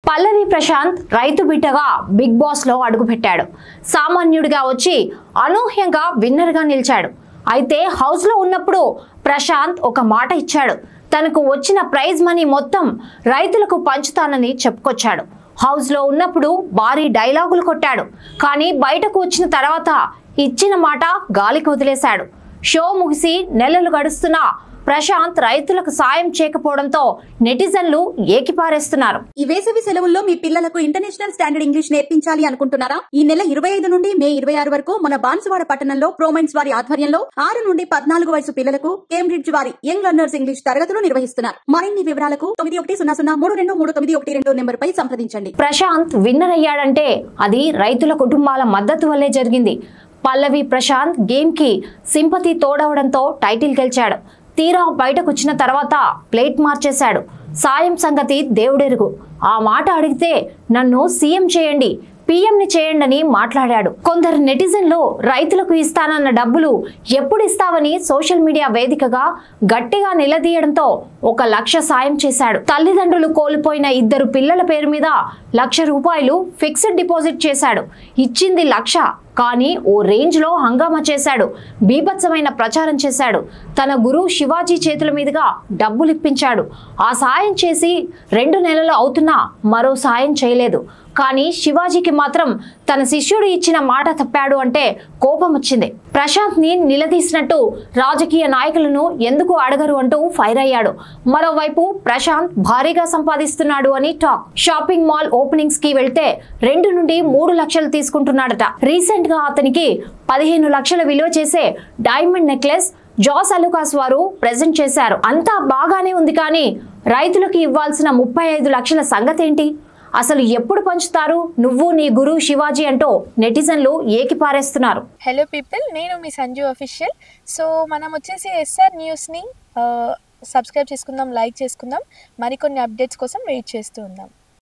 పల్లవి ప్రశాంత్ రైతు బిడ్డగా big boss లో అడుగుపెట్టాడు. సామాన్యుడిగా వచ్చి అనూహ్యంగా విన్నర్ గా నిలిచాడు. అయితే హౌస్ లో ఉన్నప్పుడు ప్రశాంత్ ఒక మాట ఇచ్చాడు. తనకు వచ్చిన ప్రైజ్ మనీ మొత్తం రైతులకు పంచుతానని చెప్పుకొచ్చాడు. హౌస్ లో ఉన్నప్పుడు భారీ డైలాగులు కొట్టాడు. కానీ బయటకు వచ్చిన తర్వాత ఇచ్చిన మాట గాలికి వదిలేశాడు. షో ముగిసి నెలలు గడుస్తున్నా ప్రశాంత్ రైతులకు సాయం చేయకపోవడంతో నెటిజన్లు ఏకిపారేస్తున్నారు. ఈ వేసవి సెలవుల్లో మీ పిల్లలకు ఇంటర్నేషనల్ స్టాండర్డ్ ఇంగ్లీష్ నేర్పించాలి అనుకుంటున్నారా? ఈ నెల 25 నుండి మే 26 వరకు మన బాన్సువాడ పట్టణంలో ప్రోమైన్స్ వారి ఆధ్వర్యంలో 6 నుండి 14 వయసు పిల్లలకు కేంబ్రిడ్జ్ వారి యంగ్ లెర్నర్స్ ఇంగ్లీష్ తరగతులు నిర్వహిస్తున్నారు. మరిన్ని వివరాలకు 9100323912 నెంబర్ పై సంప్రదించండి. ప్రశాంత్ విన్నర్ అయ్యాడంటే అది రైతుల కుటుంబాల మద్దతు వల్లే జరిగింది. పల్లవి ప్రశాంత్ గేమ్ కి సింపతి తోడవడంతో టైటిల్ గెలిచాడు. తీరా బయటకు వచ్చిన తర్వాత ప్లేట్ మార్చేశాడు. సాయం సంగతి దేవుడెరుగు. ఆ మాట అడిగితే నన్ను సీఎం చేయండి, పీఎంని చేయండి అని మాట్లాడాడు. కొందరు నెటిజన్లు రైతులకు ఇస్తానన్న డబ్బులు ఎప్పుడు ఇస్తావని సోషల్ మీడియా వేదికగా గట్టిగా నిలదీయడంతో 1 లక్ష సాయం చేశాడు. తల్లిదండ్రులు కోల్పోయిన 2 పిల్లల పేరు మీద ₹1,00,000 ఫిక్స్డ్ డిపాజిట్ చేశాడు. ఇచ్చింది 1,00,000 కానీ ఓ రేంజ్ లో హంగామా చేశాడు. బీభత్సమైన ప్రచారం చేశాడు. తన గురువు శివాజీ చేతుల మీదుగా డబ్బులు ఇప్పించాడు. ఆ సాయం చేసి 2 నెలలు అవుతున్నా మరో సాయం చేయలేదు. కానీ శివాజీకి మాత్రం తన శిష్యుడు ఇచ్చిన మాట తప్పాడు అంటే కోపం వచ్చింది. ప్రశాంత్ ని నిలదీసినట్టు రాజకీయ నాయకులను ఎందుకు అడగరు అంటూ ఫైర్ అయ్యాడు. మరోవైపు ప్రశాంత్ భారీగా సంపాదిస్తున్నాడు అని టాక్. షాపింగ్ మాల్ ఓపెనింగ్స్ కి వెళ్తే 2 నుండి 3 లక్షలు తీసుకుంటున్నాడట. రీసెంట్ గా అతనికి 15 లక్షల విలువ చేసే డైమండ్ నెక్లెస్ జాస్ అలుకాస్ వారు ప్రెజెంట్ చేశారు. అంతా బాగానే ఉంది కానీ రైతులకు ఇవ్వాల్సిన 35 లక్షల సంగతేంటి? అసలు ఎప్పుడు పంచుతారు నువ్వు నీ గురువు శివాజీ అంటూ నెటిజన్లు ఏకిపారేస్తున్నారు. హలో పీపుల్, నేను మీ సంజు అఫీషియల్. సో మనం వచ్చేసి ఎస్ఆర్ న్యూస్ని సబ్స్క్రైబ్ చేసుకుందాం, లైక్ చేసుకుందాం, మరికొన్ని అప్డేట్స్ కోసం వెయిట్ చేస్తూ ఉందాం.